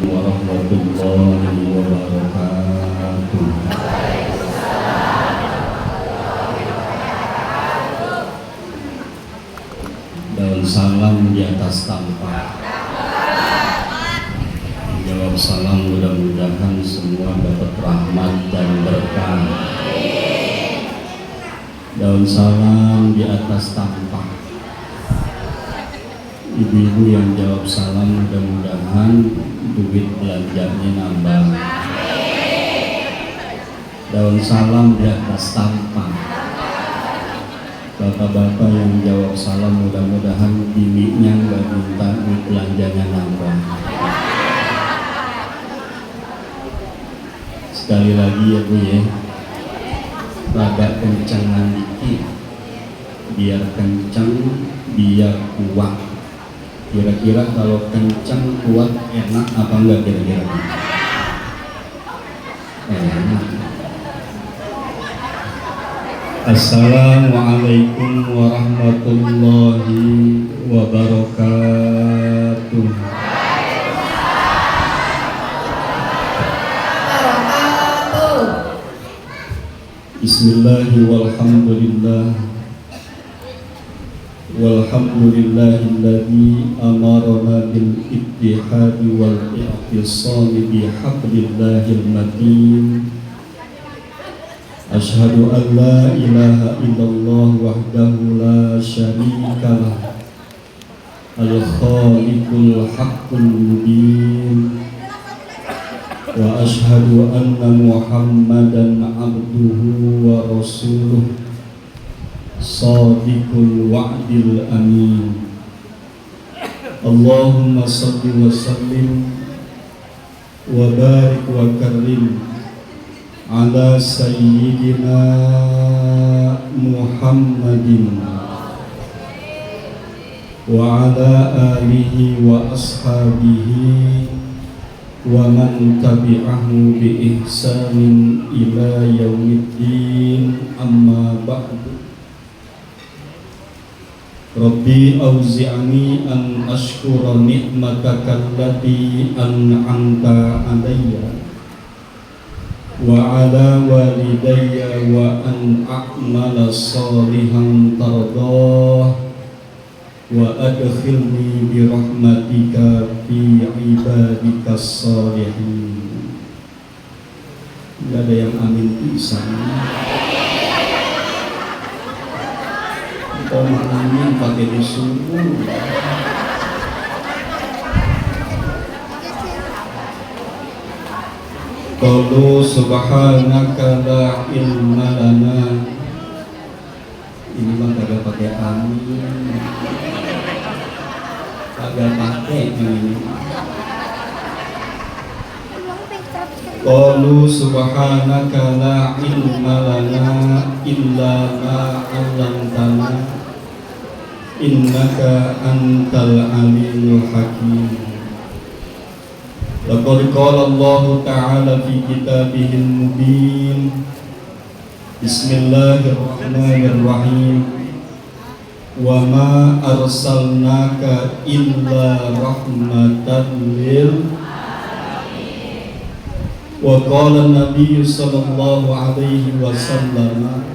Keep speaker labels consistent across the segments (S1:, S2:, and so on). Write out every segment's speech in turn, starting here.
S1: warahmatullahi wabarakatuh. Daun salam di atas tampah. Jawab salam, mudah-mudahan semua dapat rahmat dan berkah. Daun salam di atas tampah. Ibu-ibu yang jawab salam, mudah-mudahan duit belanjanya nambah. Daun salam di atas tampah. Bapak-bapak yang jawab salam, mudah-mudahan bininya nggak minta duit belanjanya nambah. Sekali lagi ya Bu ya, rada kencangan dikit, biar kencang, biar kuat. Kira-kira kalau kencang kuat enak apa enggak kira-kira? Enak. Assalamualaikum warahmatullahi wabarakatuh. Bismillahirrahmanirrahim. Walhamdulillah. Walhamdulillahilladzi amarana bil ittihadi wal i'tisami bi hablillahil matin. Asyhadu an la ilaha illallah wahdahu la syarikalah, al-khaliqul haqqul mubin. Wa asyhadu anna Muhammadan abduhu wa rasuluh, shadiqul wa'dil amin. Allahumma salli wa sallim wa barik wa karim ala sayyidina Muhammadin wa ala alihi wa ashabihi wa man tabi'ahu bi ihsanin ila yaumiddin, amma ba'du. Rabbi auzi'ani an ashkura ni'mataka allati an'amta alayya wa ala walidayya wa an a'mala salihan tardah wa adkhilni bi rahmatika fi ibadikas salihin. Tidak ada yang amin pisan. Amin pakai disuruh. Qalu subhanaka la ilma lana. Ini mah kagak pakai amin, kagak pakai ini. Qalu subhanaka la ilma lana illa ma 'allamtana innaka antal alimul hakim. Laqad qala Allah ta'ala fi kitabihil mubin. Bismillahirrahmanirrahim. Wa ma arsalnaka illa rahmatan lil alamin. Wa qala an-nabiy sallallahu alaihi wasallam,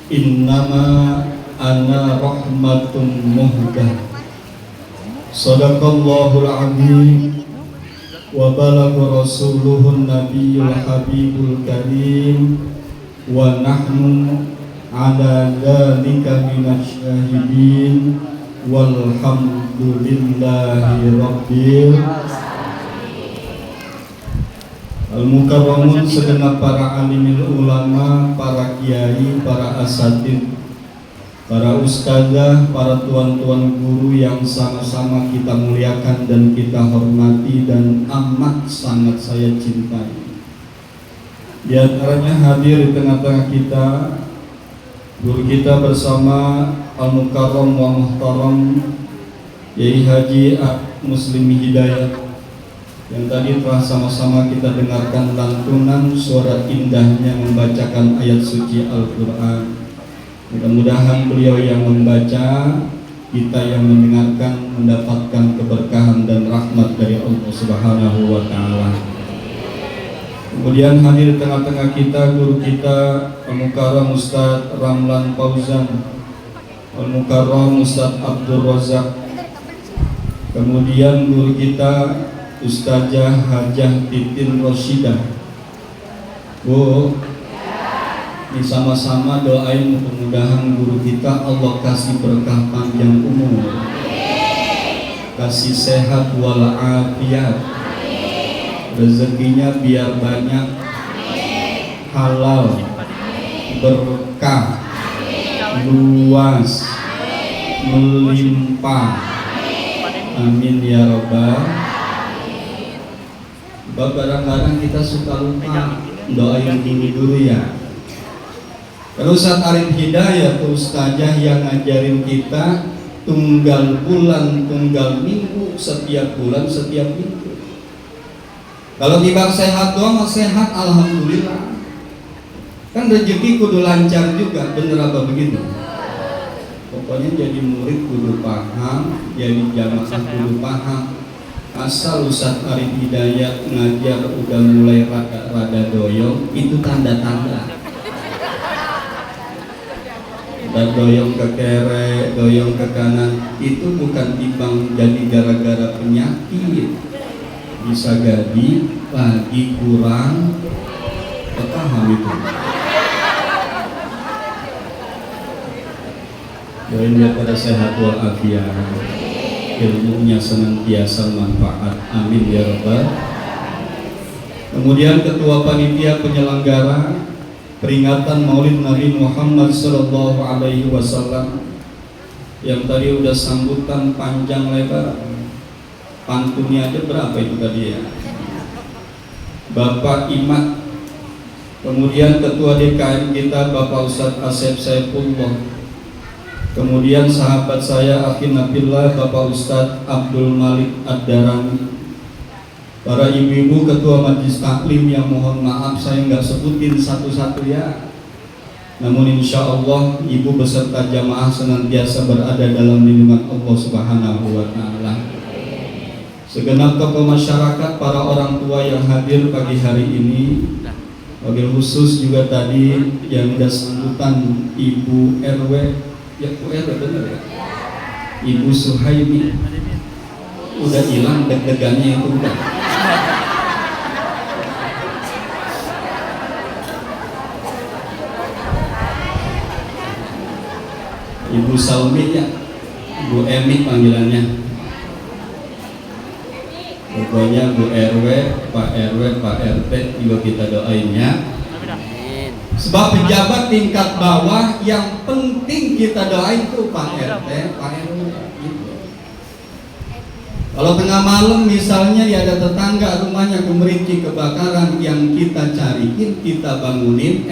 S1: innama ana rahmatun muhdah. Sadaqallahul azim wa balagha rasuluhun nabiyyul habibul karim wa nahnu ala dzalika minasyahidin walhamdulillahi rabbil al-mukarramun. Segenap para alimil ulama, para kiai, para asatid, para ustazah, para tuan-tuan guru yang sama-sama kita muliakan dan kita hormati dan amat sangat saya cintai. Di antaranya hadir di tengah-tengah kita guru kita bersama Al-Mukarram wa Muhtaram Yai Haji Muslimi Hidayat, yang tadi telah sama-sama kita dengarkan lantunan suara indahnya membacakan ayat suci Al-Quran. Mudah-mudahan beliau yang membaca kita yang mendengarkan mendapatkan keberkahan dan rahmat dari Allah Subhanahu wa taala. Kemudian hadir di tengah-tengah kita guru kita Al-Mukarram Ustaz Ramlan Fauzan, Al-Mukarram Ustaz Abdul Razak. Kemudian guru kita Ustazah Hajah Titin Rosyidah. Bu, ini sama-sama doain mudah-mudahan guru kita Allah kasih berkah panjang umur, kasih sehat walafiat, rezekinya biar banyak, halal, berkah, luas, melimpah. Amin ya Rabbal. Kadang-kadang kita suka lupa doain dulu ya. Terus Ustaz Arif Hidayat ustazah yang ngajarin kita tunggal bulan tunggal minggu, setiap bulan setiap minggu. Kalau tiba sehat doang sehat alhamdulillah. Kan rezeki kudu lancar juga, bener apa begitu? Pokoknya jadi murid kudu paham, jadi jamaah kudu paham. Asal Ustaz Arif Hidayat ngajar udah mulai rada doyong, itu tanda-tanda. Dan doyong ke kere, doyong ke kanan, itu bukan timbang jadi gara-gara penyakit. Bisa jadi lagi kurang paham itu. Doain dia pada sehat walafiat, ilmunya senantiasa manfaat. Amin ya Rabbal. Kemudian ketua panitia penyelenggara peringatan Maulid Nabi Muhammad Sallallahu Alaihi Wasallam yang tadi udah sambutan panjang lebar, pantunnya aja berapa itu tadi ya, Bapak Imat. Kemudian ketua DKM kita Bapak Ustadz Asep Saifullah. Kemudian sahabat saya Akhi Nabillah Bapak Ustadz Abdul Malik Ad-Darani. Para ibu-ibu ketua majelis taklim yang mohon maaf saya nggak sebutin satu-satu ya. Namun insya Allah ibu beserta jamaah senantiasa berada dalam lindungan Allah Subhanahu wa taala. Segenap tokoh masyarakat, para orang tua yang hadir pagi hari ini, wabil khusus juga tadi yang ada sambutan Ibu RW, ya Bu RW benar ya? Ibu Suhaimi. Udah hilang deg-degannya itu udah. Ibu Salmi ya, Bu Emi panggilannya. Pokoknya Bu RW, Pak RW, Pak RT juga kita doain ya. Sebab pejabat tingkat bawah yang penting kita doain tuh Pak RT, Pak RW gitu. Kalau tengah malam misalnya ya ada tetangga rumahnya kemericik kebakaran, yang kita cariin, kita bangunin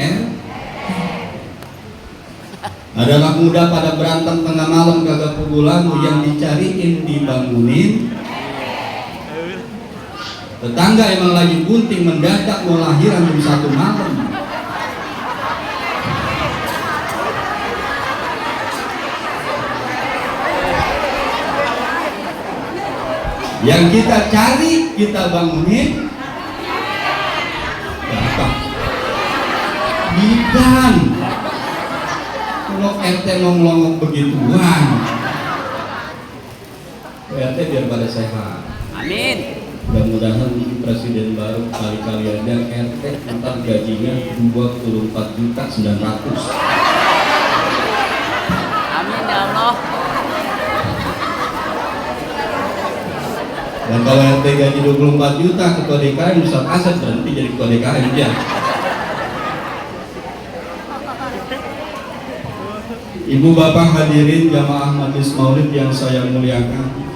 S1: Ada anak muda pada berantem tengah malam kagak pulang, yang dicariin dibangunin. Tetangga emang lagi bunting mendadak mau lahiran jam 1 malam. Yang kita cari, kita bangunin apa? Bidan. Kalau RT ngomong begituan, RT biar pada sehat. Amin. Mudah-mudahan presiden baru kali-kali ada RT ntar gajinya 24.900.000. Amin ya Allah. Dan kalau RT gaji 24 juta, ketua DKM Ustaz Asep berhenti jadi ketua DKM ya. Ibu bapak hadirin jamaah majelis maulid yang saya muliakan,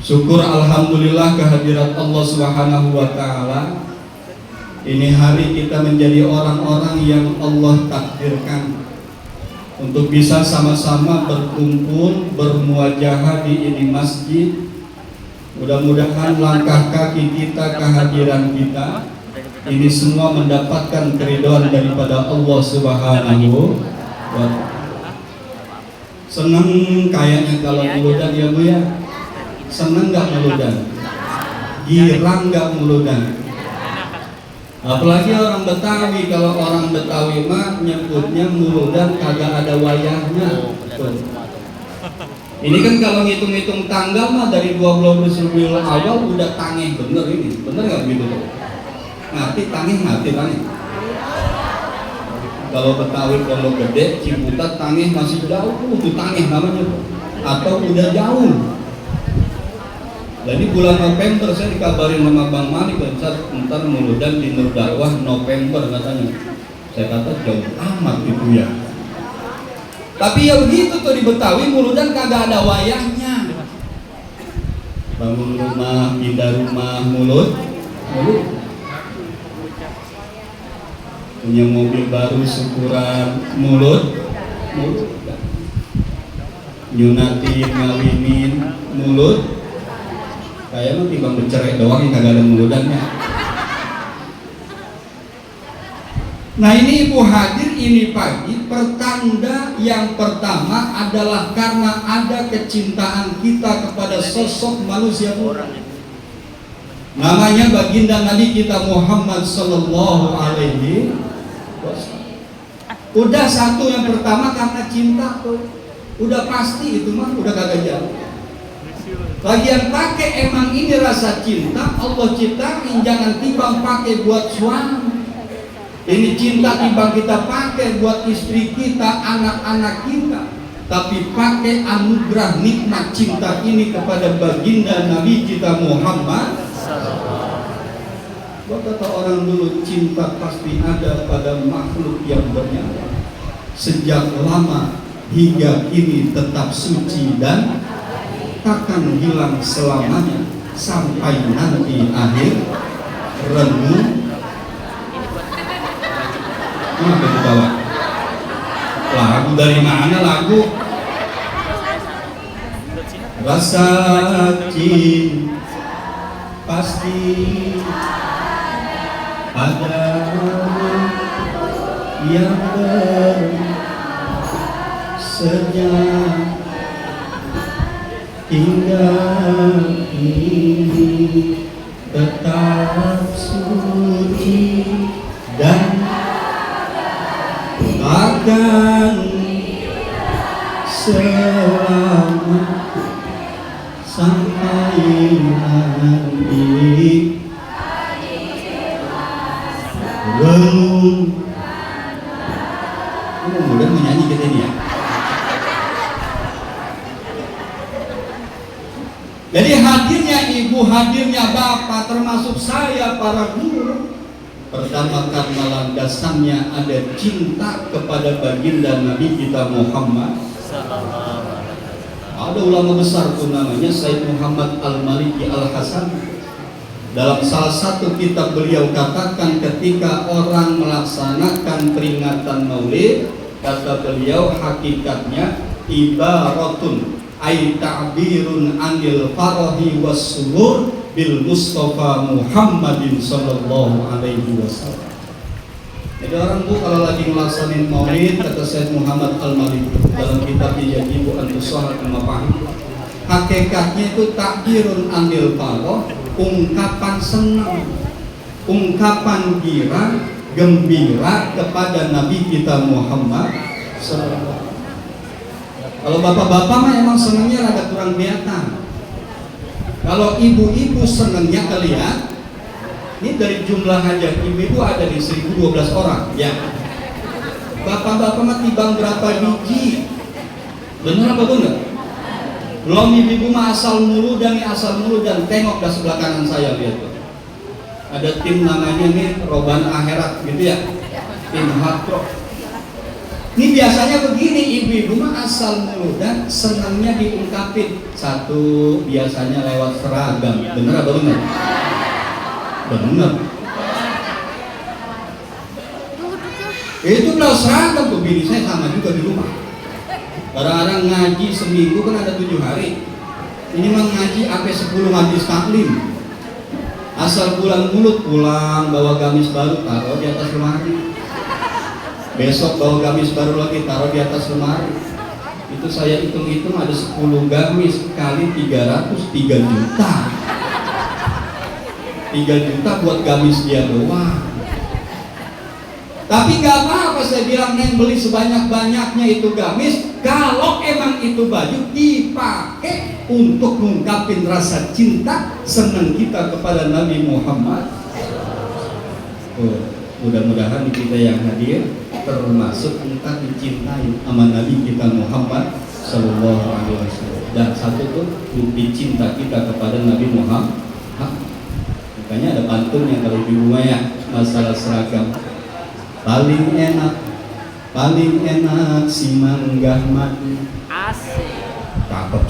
S1: syukur alhamdulillah kehadirat Allah Subhanahu wa taala. Ini hari kita menjadi orang-orang yang Allah takdirkan untuk bisa sama-sama berkumpul bermuajahah di ini masjid. Mudah-mudahan langkah kaki kita, kehadiran kita ini semua mendapatkan keridhaan daripada Allah Subhanahu wa ta'ala. Seneng kayaknya kalau muludan ya Bu ya. Seneng nggak muludan? Girang nggak muludan? Apalagi orang Betawi, kalau orang Betawi mah nyebutnya muludan kagak ada wayahnya. Ini kan kalau ngitung-ngitung tanggal mah dari 20 Rabiul Awal udah tangeh bener ini, bener nggak begitu? Ngati tangeh, ngati tangeh. Kalau Betawi Pondok Gede, Ciputat tangeh masih jauh, itu tangeh namanya, atau udah jauh. Jadi bulan November saya dikabarin sama Bang Malik, ntar muludan di Nur Dakwah November katanya. Saya kata jauh amat itu ya. Tapi ya begitu tuh di Betawi muludan kagak ada wayahnya. Bangun rumah, pindah rumah, mulut. Punya mobil baru syukuran, mulut. Nyunatin, ngawinin, mulut. Kayak mah timbang bercerai doang yang kagak ada muludannya. Nah ini Ibu hadir ini pagi, pertanda yang pertama adalah karena ada kecintaan kita kepada sosok manusia mulia. Namanya baginda Nabi kita Muhammad Sallallahu Alaihi Wasallam. Udah satu yang pertama karena cinta tuh, udah pasti itu mah udah kagak jauh. Bagian pakai emang ini rasa cinta Allah ciptain, jangan timbang pakai buat suami. Ini cinta timbang kita pakai buat istri kita, anak-anak kita, tapi pakai anugerah nikmat cinta ini kepada baginda Nabi kita Muhammad. Kata orang dulu, cinta pasti ada pada makhluk yang bernyawa. Sejak lama hingga kini tetap suci dan takkan hilang selamanya sampai nanti akhir renung. Kenapa dibawa? Lagu dari mana lagu? Rasa cinta pasti ada yang sejak hingga ini tetap suci dan akan selama sampai nanti renung. Mudah menyanyi kita ini ya. Jadi hadirnya ibu, hadirnya bapak, termasuk saya para guru, pertama karena landasannya ada cinta kepada baginda Nabi kita Muhammad. Ada ulama besar pun namanya Sayyid Muhammad Al-Maliki Al-Hasan. Dalam salah satu kitab beliau katakan ketika orang melaksanakan peringatan Maulid, kata beliau hakikatnya ibaratun ay ta'birun anil farahi was surur bil Mustafa Muhammadin sallallahu alaihi wasallam. Jadi orang Bu kalau lagi melaksanain Maulid, kata Sayyid Muhammad Al-Maliki dalam kitabnya Yajibu an Tusahhar al-Mafahim, hakikatnya itu ta'birun anil farah, ungkapan senang, ungkapan gembira kepada Nabi kita Muhammad sallallahu. Kalau bapak-bapak mah emang senangnya rada kurang kelihatan. Kalau ibu-ibu senangnya kelihatan. Ini dari jumlah hajat ibu-ibu ada di 1012 orang ya. Bapak-bapak mah timbang berapa biji? Benar apa benar? Belum ibu-ibu mah asal mulu dan tengok dah sebelah kanan saya lihat tuh. Ada tim namanya nih Roban Akhirat gitu ya. Tim Hardrock. Ini biasanya begini, ibu-ibu mah asal mulu dan senangnya diungkapin. Satu biasanya lewat seragam. Benar apa benar? Benar. Itu belau seragam tuh, bini saya sama juga di rumah. Kadang-kadang ngaji seminggu kan ada 7 hari. Ini mah ngaji sampai 10 hadis taklim. Asal pulang mulut, pulang bawa gamis baru taruh di atas lemari. Besok bawa gamis baru lagi taruh di atas lemari. Itu saya hitung-hitung ada 10 gamis kali 300, 3 juta. 3 juta buat gamis dia doang. Tapi gak apa-apa, saya bilang, Neng, beli sebanyak-banyaknya itu gamis, kalau emang itu baju dipakai untuk mengungkapin rasa cinta, senang kita kepada Nabi Muhammad. Mudah-mudahan kita yang hadir termasuk kita dicintai sama Nabi kita Muhammad Sallallahu Alaihi Wasallam. Dan satu tuh bukti cinta kita kepada Nabi Muhammad. Makanya ada pantun yang kalau di rumah ya, masalah seragam. Paling enak si Manggah Madu.
S2: Asik.
S1: Cakep.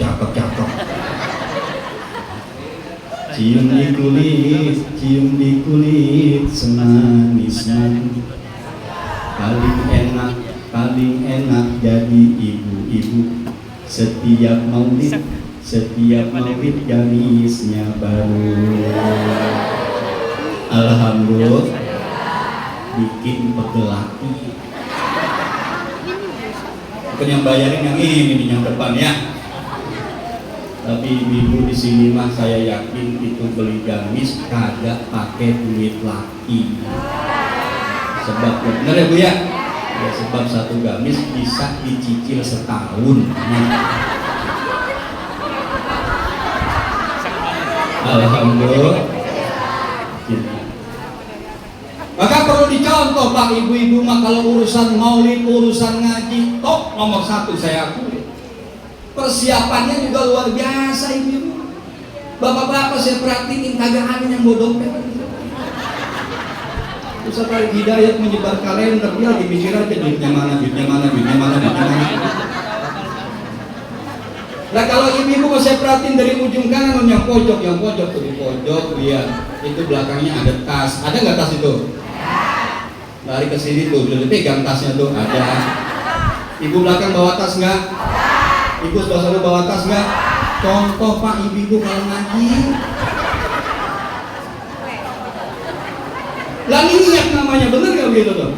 S1: Cium di kulit semanis madu. Paling enak jadi ibu-ibu. Setiap maulid gamisnya baru. Alhamdulillah bikin pegel laki. Bukan yang bayarin yang ini yang depan ya. Tapi ibu di sini mah saya yakin itu beli gamis kagak pakai duit laki. Sebab bener ya Bu ya? Ya sebab satu gamis bisa dicicil setahun. Alhamdulillah. Maka perlu dicontoh Pak ibu-ibu mah kalau urusan maulid, urusan ngaji, top nomor 1 saya akui. Persiapannya juga luar biasa ibu. Bapak-bapak saya perhatiin kagak ada yang bawa dompet. Ustaz Arif Hidayat menyebar kalender, dia lagi mikir aja duitnya mana. Nah kalau ibu-ibu saya perhatiin dari ujung kanan yang pojok tuh di pojok lihat itu belakangnya ada tas. Ada nggak tas itu? Lari ke sini tuh, udah pegang tasnya tuh ada. Ibu belakang bawa tas nggak? Ibu sebelah sana bawa tas nggak? Contoh Pak ibu kalau ngaji. Lah niat namanya bener nggak begitu tuh?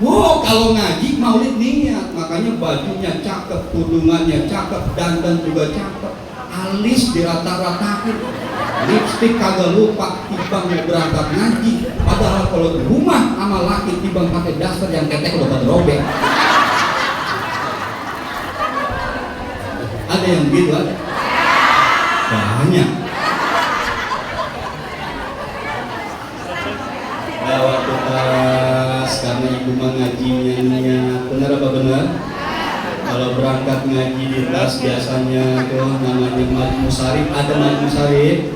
S1: Wow, kalau ngaji maulid niat, makanya bajunya cakep, tudungannya cakep, dandan juga cakep, alis dirata-ratain, lipstik kagak lupa, tibang mau berangkat ngaji. Padahal kalau di rumah sama laki tibang pakai daster yang ketek udah pada robek. Ada yang begitu ada? Banyak. Waktu pas karena ibu mengajinya niat, benar apa benar? Kalau berangkat ngaji di tas biasanya tuh namanya majmu sarif, ada majmu sarif.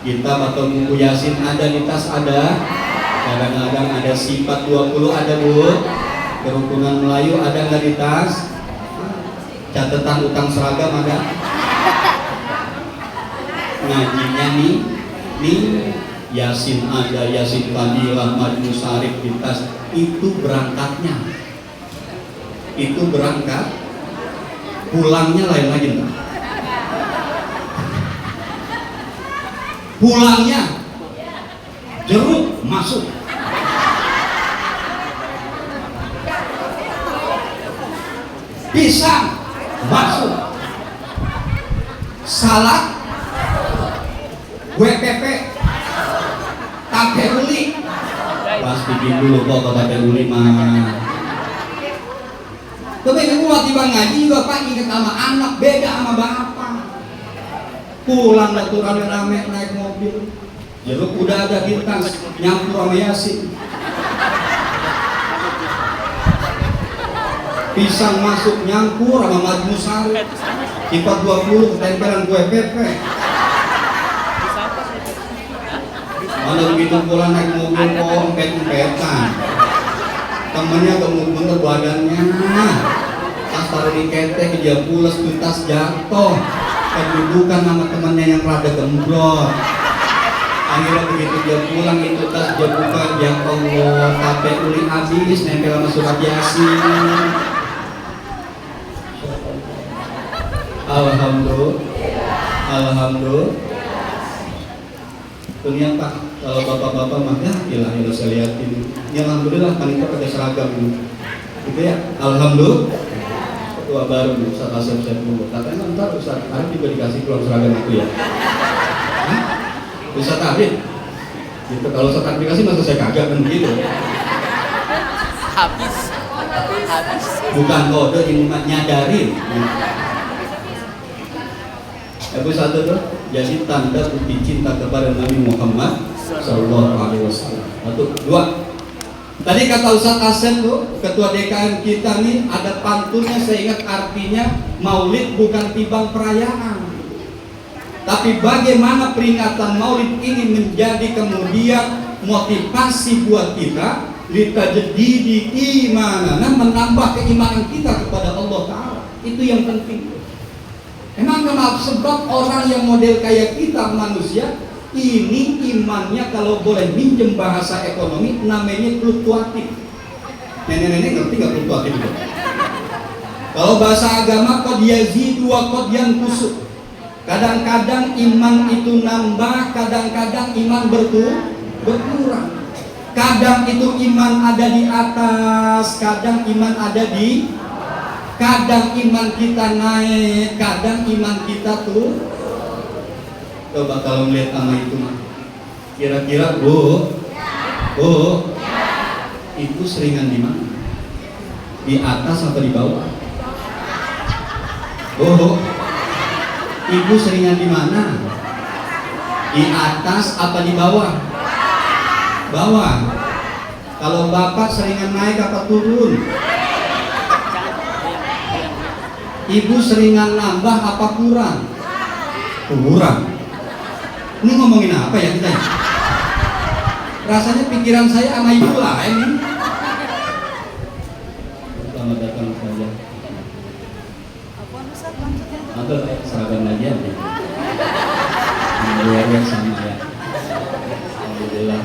S1: Kitab atau buku Yasin ada di tas ada. Kadang-kadang ada sifat 20 ada Bu. Kerukunan Melayu ada nggak di tas? Catatan utang seragam ada. Ngajinya nih Yasin ada, Yasin Fadilah, Majmu Sarif di tas. Itu berangkatnya. Itu berangkat. Pulangnya lain lagi enggak? Pulangnya jeruk masuk. Pisang masuk. Salad WPP tape uli. Pas bikin dulu kok tape uli mah. Tapi kamu waktu bang ngaji juga Pak ingat sama anak beda sama bapak. Pulang lah tuh rame-rame naik mobil. Jeruk udah ada di tas, nyampur sama Yasin. Pisang masuk nyampur sama Majmu Sarif. Sifat 20 ketempelan kue pepe. Mana begitu pulang naik mobil kok empet-empetan. Temennya gemuk-gemuk badannya. Tas taruh di ketek dia pulas tuntas jatuh. Kedudukan sama temannya yang rada gembrot. Akhirnya begitu dia pulang itu tas dia buka, ya Allah, tape uli habis nempel sama surat Yasin. Alhamdulillah. Dunia Pak, kalau bapak-bapak mah ya ilah saya liatin. Ya alhamdulillah paling pakai seragam gitu ya. Alhamdulillah. ketua baru nih, Ustaz Asep Saifullah. Katanya ntar Ustaz Arif juga dikasih pulang seragam itu ya. Hah? Ustaz Arif? Gitu, kalau Ustaz Arif dikasih masa saya kagak kan gitu.
S2: Habis.
S1: Bukan kode, ini mah nyadarin. Yang satu tuh, jadi tanda bukti cinta kepada Nabi Muhammad Sallallahu Alaihi Wasallam. Satu, dua. Tadi kata Ustaz Asep tuh, ketua DKM kita nih ada pantunnya, saya ingat artinya Maulid bukan timbang perayaan. Tapi bagaimana peringatan Maulid ini menjadi kemudian motivasi buat kita litajadidi imanana, menambah keimanan kita kepada Allah Ta'ala. Itu yang penting. Emang kenapa? Sebab orang yang model kayak kita manusia ini imannya kalau boleh minjem bahasa ekonomi namanya fluktuatif. Nenek-nenek ngerti nggak fluktuatif itu? Kalau bahasa agama qad yazidu wa qad yanqus. Kadang-kadang iman itu nambah, kadang-kadang iman berkurang. Kadang itu iman ada di atas, kadang iman ada di, kadang iman kita naik, kadang iman kita tuh. Coba kalau melihat nama itu mah, kira-kira bu, itu seringan di mana? Di atas atau di bawah? Ibu seringan di mana? Di atas apa di bawah? Bawah. Kalau bapak seringan naik apa turun? Ibu seringan nambah apa kurang? Kurang. Ini ngomongin apa ya kita? Rasanya pikiran saya sama ibu lah ini. Selamat datang saja. Atau seragam lagi ya? Luar sama ya. Alhamdulillah.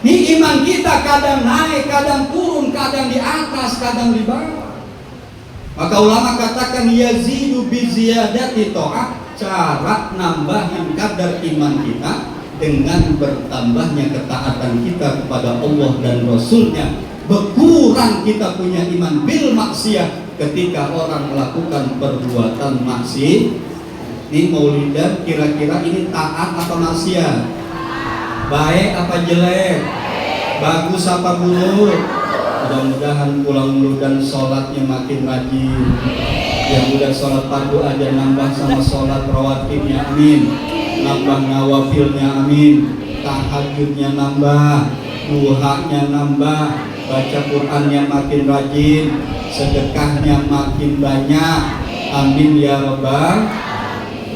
S1: Ini iman kita kadang naik, kadang turun, kadang di atas, kadang di bawah. Maka ulama katakan yazidu biziyadati ta'ah, cara nambahin kadar iman kita dengan bertambahnya ketaatan kita kepada Allah dan Rasulnya. Berkurang kita punya iman bil maksiat ketika orang melakukan perbuatan maksiat. Ini maulidan kira-kira ini taat apa maksiat? Baik apa jelek? Bagus apa buruk? Mudah-mudahan pulang dulu dan sholatnya makin rajin. Yang udah sholat fardu aja nambah sama sholat rawatibnya, amin. Nambah nawafilnya, amin. Tahajudnya nambah, duhanya nambah, baca Qur'annya makin rajin, sedekahnya makin banyak, amin ya rabbal.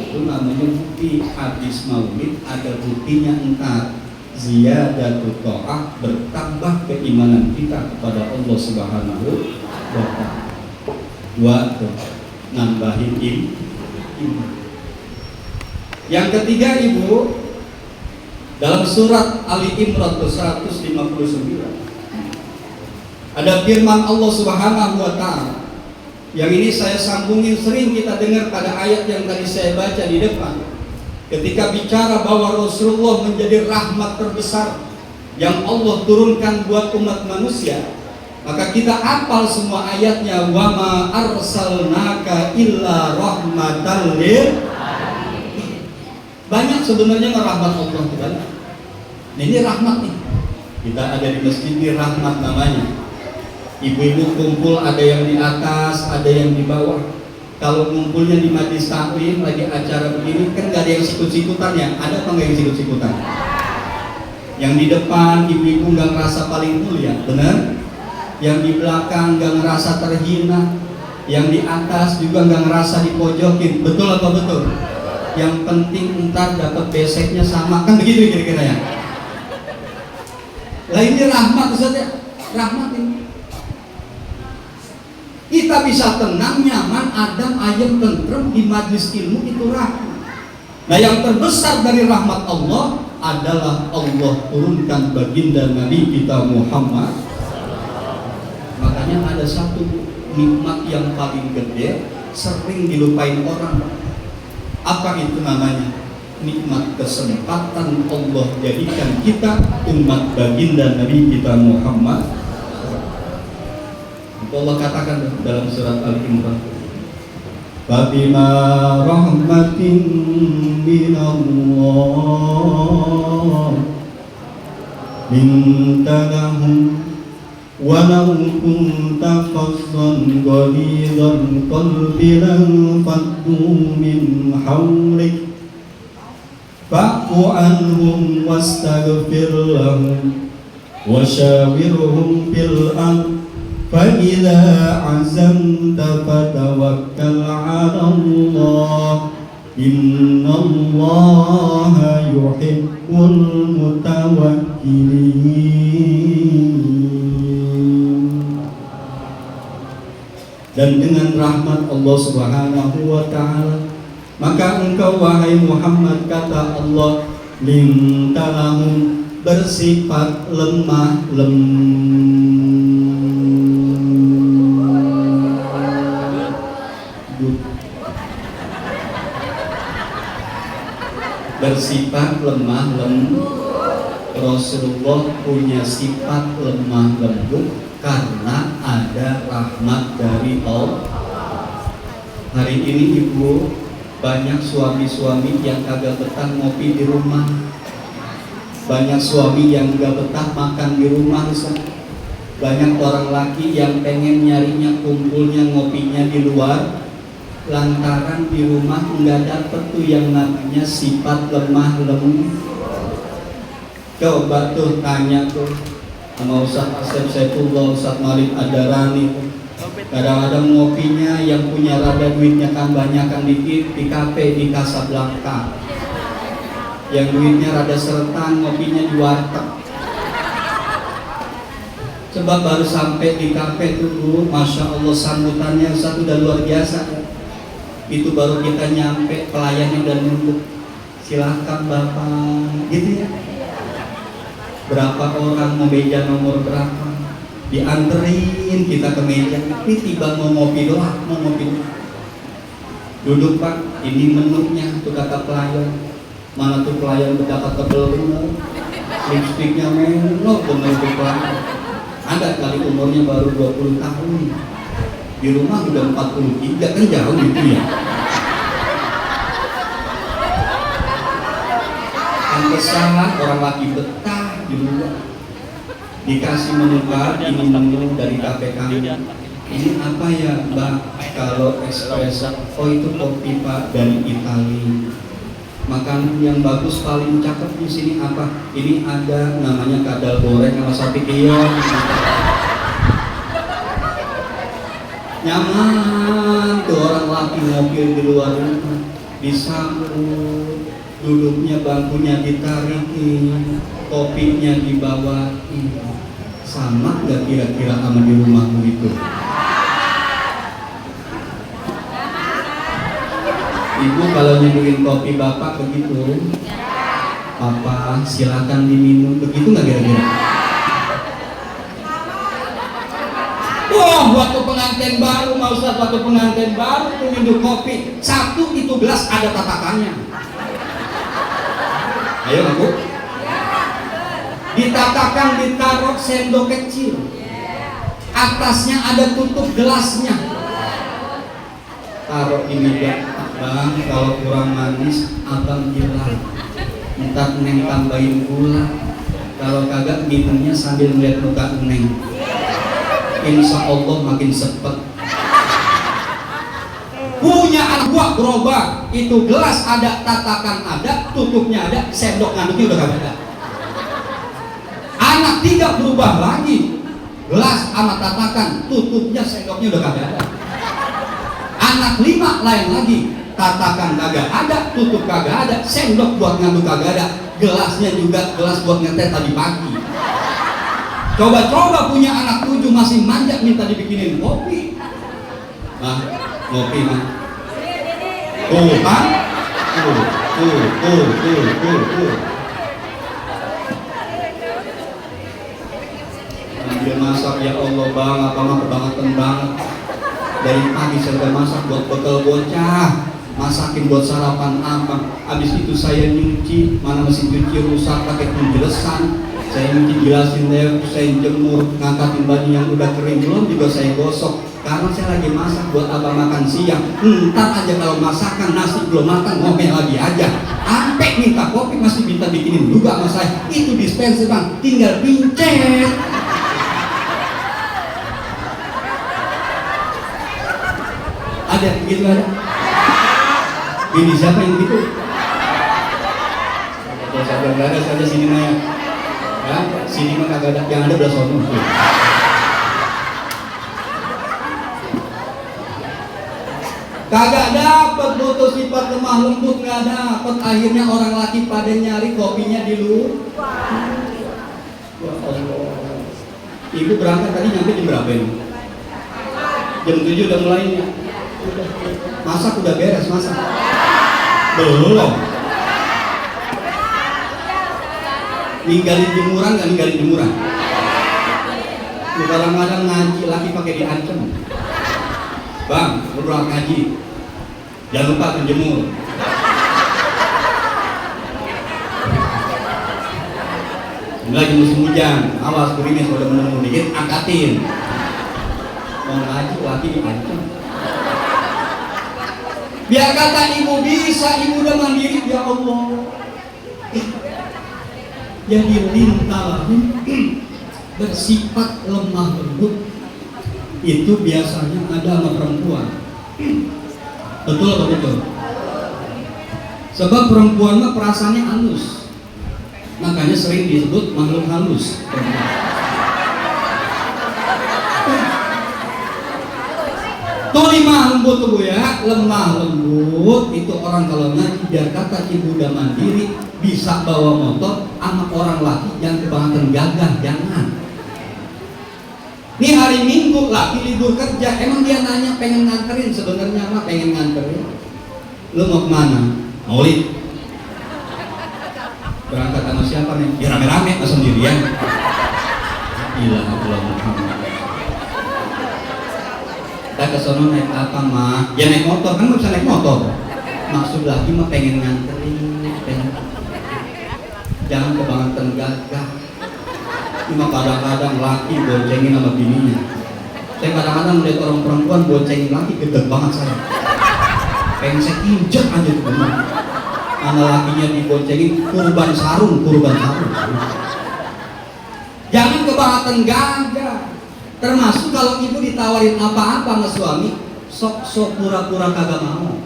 S1: Itu namanya bukti. Habis maulid ada buktinya entar ziyadatu ta'ah, bertambah keimanan kita kepada Allah Subhanahu wa ta'ala. Dua tuh, nambahin iman. Yang ketiga ibu, dalam surat Ali Imran 159 ada firman Allah Subhanahu wa ta'ala. Yang ini saya sambungin, sering kita dengar pada ayat yang tadi saya baca di depan. Ketika bicara bahwa Rasulullah menjadi rahmat terbesar yang Allah turunkan buat umat manusia, maka kita hafal semua ayatnya. Wa ma arsalnaka illa rahmatan lil alamin. Banyak sebenarnya rahmat Allah itu banyak. Nah, ini rahmat nih. Kita ada di masjid ini rahmat namanya. Ibu-ibu kumpul, ada yang di atas, ada yang di bawah. Kalau ngumpulnya di majlis taklim lagi acara begini kan gak ada yang sikut-sikutan ya? Ada apa nggak yang sikut-sikutan? Yang di depan ibu-ibu nggak ngerasa paling mulia, benar? Yang di belakang nggak ngerasa terhina, yang di atas juga nggak ngerasa dipojokin, betul atau betul? Yang penting entar dapat beseknya sama, kan begitu kira-kira ya? Lah ini rahmat Ustaz ya, rahmat ini. Kita bisa tenang, nyaman, adem, ayem, tentrem di majlis ilmu, itu rahmat. Nah yang terbesar dari rahmat Allah adalah Allah turunkan baginda Nabi kita Muhammad. Makanya ada satu nikmat yang paling gede, sering dilupain orang. Apa itu namanya? Nikmat kesempatan Allah jadikan kita umat baginda Nabi kita Muhammad. Allah katakan dalam surat Al-Imran, Fabima rahmatin minallah minta lahum walau kunta fazzan ghalidhal qalbi lanfaddu min hawlik fa'fu anhum wastaghfir lahum wasyawirhum fil amr فَإِذَا عَزَمْتَ فَتَوَكَّلْ عَلَى اللَّهِ إِنَّ اللَّهَ يُحِبُّ الْمُتَوَكِّلِينَ. Dan dengan rahmat Allah Subhanahu wa Ta'ala, maka engkau wahai Muhammad, kata Allah, lintalahum, bersifat lemah bersifat lemah lembut. Rasulullah punya sifat lemah lembut karena ada rahmat dari Allah. Hari ini ibu, banyak suami-suami yang kagak betah ngopi di rumah, banyak suami yang gak betah makan di rumah, banyak orang laki yang pengen nyarinya kumpulnya ngopinya di luar, lantaran di rumah nggak dapet tuh yang namanya sifat lemah lembut. Coba tuh tanya tuh sama Ustaz Asep Saifullah, Ustaz Marif Adarani, kadang-kadang ngopinya yang punya rada duitnya kan banyak kan dikit di kafe di Casablanca, yang duitnya rada seretan ngopinya di warteg. Sebab baru sampai di kafe tuh, Masya Allah sambutannya satu dan luar biasa. Itu baru kita nyampe, pelayannya udah nunggu, silakan bapak, gitu ya. Berapa orang mau meja nomor berapa, dianterin kita ke meja. Ini tiba mau ngopi doang, mau ngopi doang. Duduk pak, ini menunya, tuh kata pelayan. Mana tuh pelayan betapa tebel bener, lipstiknya menor bener tuh pelayan. Ada kali umurnya baru 20 tahun, di rumah udah 43, kan jauh gitu ya. Pantesan orang lagi betah di rumah, dikasih menu bar, ini menu dari kafe kami. Ini apa ya mbak? Kalau espresso, oh itu kopi pak dari Italia. Makanan yang bagus paling cakep di sini apa? Ini ada namanya kadal goreng sama sapi keong. Nyaman tuh orang laki ngopi di luar rumah, disambut, duduknya bangkunya ditarikin, kopinya dibawain. Sama gak kira-kira sama di rumahmu itu? Ibu kalau nyeduhin kopi bapak begitu, papa silakan diminum, begitu nggak kira-kira? Wah, waktu pengantin baru, Pak Ustaz, waktu pengantin baru tuh minum kopi, satu itu gelas ada tatakannya. Ayo aku, ditatakan, ditaruh sendok kecil, atasnya ada tutup gelasnya. Taruh di meja, bang, kalau kurang manis abang bilang, entar neng tambahin gula. Kalau kagak minumnya sambil melihat muka neng, insya Allah makin sepet. Punya anak buah berubah, itu gelas ada, tatakan ada, tutupnya ada, sendok ngaduknya udah kagak ada. Anak tiga berubah lagi, gelas sama tatakan, tutupnya sendoknya udah kagak ada. Anak lima lain lagi, tatakan kagak ada, tutup kagak ada, sendok buat ngaduk kagak ada, gelasnya juga gelas buat ngeteh tadi pagi. Coba-coba punya anak 7 masih manjat minta dibikinin kopi. Nah, ngopi mah. Kan? Dia masak, ya Allah bang, apa mah kebangetan banget. Dari pagi saya masak buat bekal bocah. masakin buat sarapan apa, habis itu saya nyuci, mana mesin cuci rusak pakai penjelasan, saya nyuci jelasin saya jemur, ngangkatin baju yang udah kering belum juga saya gosok, karena saya lagi masak buat abang makan siang. Ntar aja kalau masakan nasi belum makan ngomel lagi aja, sampai minta kopi masih minta bikinin juga sama saya. Itu dispenser bang, tinggal pincet. Ada begitu ada? Ini siapa yang begitu? Kalau saya nggak ada saja sini Maya. Ya, sini mah kagak ada, yang ada udah sono. Kagak dapat foto sifat lemah lembut, nggak dapat. Akhirnya orang laki pada nyari kopinya di luar. Ya Allah. Ibu berangkat tadi nyampe jam berapa ini? Jam 7 udah mulainya. Masak udah beres masak? Belum. Ninggalin jemuran nggak ninggalin jemuran? Kadang-kadang ngaji lagi pakai diancam. Bang, lu berangkat ngaji, jangan lupa menjemur. Lagi musim hujan, awas gerimis kalau menemu dikit, angkatin. Mau ngaji lagi diancam. Biar kata ibu bisa, ibu udah mandiri, ya Allah. Jadi lintah bersifat lemah lembut itu biasanya ada sama perempuan. Betul atau betul? Sebab perempuan mah perasaannya halus, makanya sering disebut makhluk halus. Tuh lemah lembut tuh Bu ya, lemah lembut itu orang kalau ngaji biar kata ibu udah mandiri, bisa bawa motor sama orang laki yang kebangetan gagah, jangan. Ini hari Minggu laki libur kerja, emang dia nanya pengen nganterin, sebenarnya mah pengen nganterin. Lu mau kemana? Maulid. Berangkat sama siapa nih? Ya rame-rame, masa sendirian. Gila, Allah Muhammad. Kita kesono naik apa mah? Ya naik motor, kan nggak bisa naik motor. Maksud lagi mah pengen nganterin, pengen. Jangan kebangetan gagah. Cuma kadang-kadang laki boncengin sama bininya. Saya kadang-kadang melihat orang perempuan boncengin laki, gede banget saya. Pengen saya injek aja tuh bener. Anak lakinya diboncengin kurban sarung. Jangan kebangetan gagah. Termasuk kalau ibu ditawarin apa-apa sama suami, sok pura-pura kagak mau.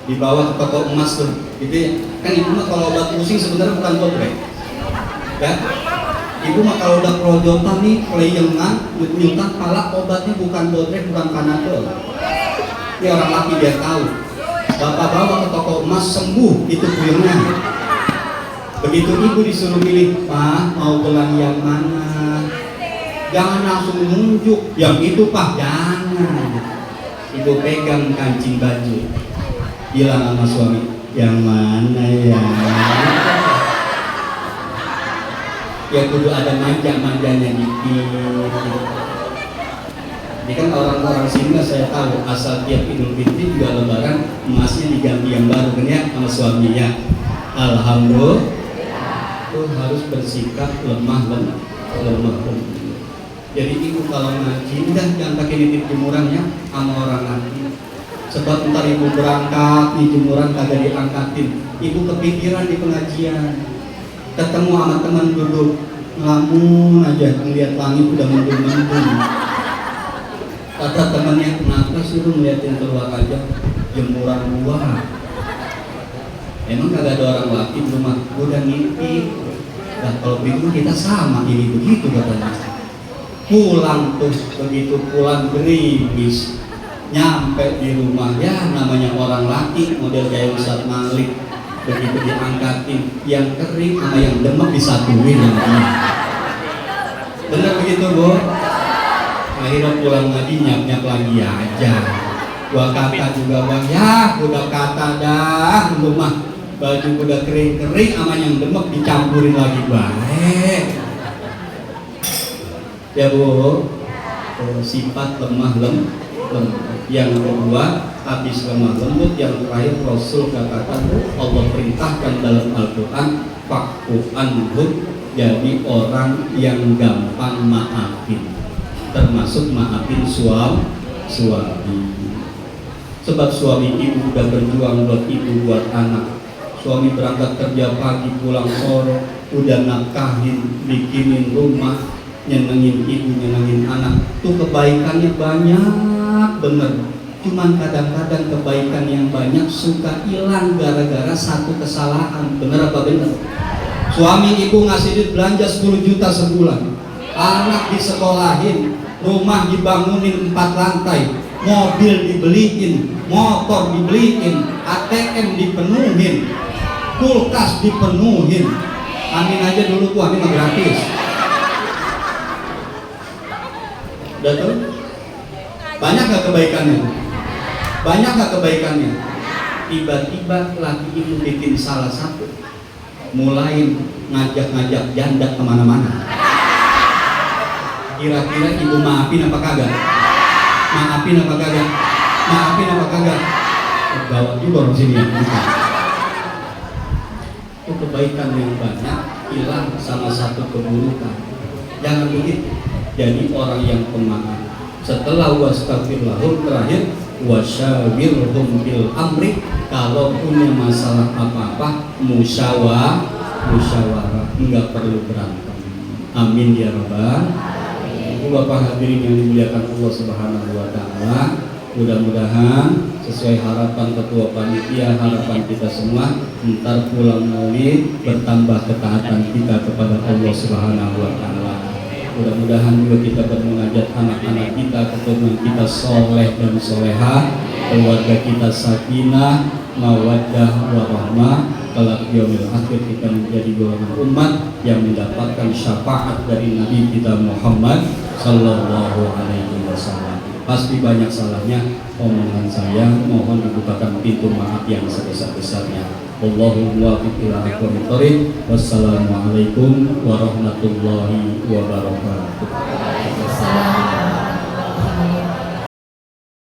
S1: Dibawa ke toko emas tuh, gitu ya. Kan ibu mah kalau obat pusing sebenarnya bukan botrek. Ya. Ibu mah kalau udah kerojotan nih, kelayangan, nyutan kepala, obatnya bukan botrek, bukan panadol. Ini orang laki biar tahu. Bapak bawa ke toko emas sembuh, itu puyengnya. Begitu ibu disuruh pilih, Pak mau gelang yang mana? Jangan langsung nunjuk, yang itu Pak, jangan. Ibu pegang kancing baju, bilang sama suami, yang mana ya? Ya kudu ada manja-manjanya dikit. Ini kan orang-orang sini saya tahu asal tiap Idul Fitri juga Lebaran emasnya diganti yang baru kan ya sama suaminya. Alhamdulillah. Itu harus bersikap lemah. Jadi ibu kalau ngaji udah jangan pakai nitip jemurannya sama orang laki. Sebab ntar ibu berangkat nih jemuran kagak diangkatin. Ibu kepikiran di pengajian. Ketemu sama teman duduk ngelamun aja ngeliat langit udah mendung-mendung. Kata temannya, kenapa sih lu ngeliatin keluar aja jemuran gua? Emang kagak ada orang laki di rumah? Gua udah ngimpi. Nah kalau begitu kita sama ini begitu katanya. Pulang tuh begitu pulang gerimis, nyampe di rumah ya namanya orang laki model kayak Ustaz Malik. Begitu diangkatin yang kering sama yang demek disatuin nanti. Bener begitu Bu? Akhirnya pulang ngaji nyap-nyap lagi aja. Gua kata juga bang, ya udah kata dah rumah baju udah kering-kering sama yang demek dicampurin lagi baik. Ya Bu, sifat lemah lembut. Yang kedua habis lemah lembut. Yang terakhir Rasul katakan, Allah perintahkan dalam Al-Quran, fakku anhum, jadi orang yang gampang maafin, termasuk maafin suami. Sebab suami ibu udah berjuang buat ibu, buat anak. Suami berangkat kerja pagi, pulang sore, udah nafkahin, bikinin rumah, nyenengin ibu, nyenengin anak. Tuh kebaikannya banyak bener. Cuman kadang-kadang kebaikan yang banyak suka hilang gara-gara satu kesalahan. Bener apa bener? Suami ibu ngasih duit belanja 10 juta sebulan, anak disekolahin, rumah dibangunin 4 lantai, mobil dibeliin, motor dibeliin, ATM dipenuhin, kulkas dipenuhin. Amin aja dulu tuh, amin gratis. Udah tuh? Banyak gak kebaikannya? Banyak gak kebaikannya? Tiba-tiba laki ibu bikin salah satu, mulai ngajak-ngajak janda kemana-mana. Kira-kira ibu maafin apa kagak? Maafin apa kagak? Maafin apa kagak? Gawat juga orang sini ya. Itu kebaikan yang banyak hilang sama satu keburukan. Jangan begitu. Jadi orang yang pemaaf. Setelah wastaghfirlahum, terakhir wasyawirhum bil amri. Kalau punya masalah apa-apa, musyawarah, enggak perlu berantem. Amin ya rabbal. Bapak hadirin yang dimuliakan Allah Subhanahu wa taala, mudah-mudahan sesuai harapan ketua panitia, harapan kita semua, ntar pulang maulid bertambah ketaatan kita kepada Allah Subhanahu wa taala. Mudah-mudahan juga kita bermunajat anak-anak kita, keturunan kita soleh dan solehah, keluarga kita sakinah, mawaddah warahmah, kelak yaumil akhir kita menjadi golongan umat yang mendapatkan syafaat dari Nabi kita Muhammad sallallahu alaihi wasallam. Pasti banyak salahnya omongan saya, mohon dibukakan pintu maaf yang sebesar-besarnya. Wallahu muwaffiq ila aqwamit thoriq. Wassalamualaikum warahmatullahi wabarakatuh.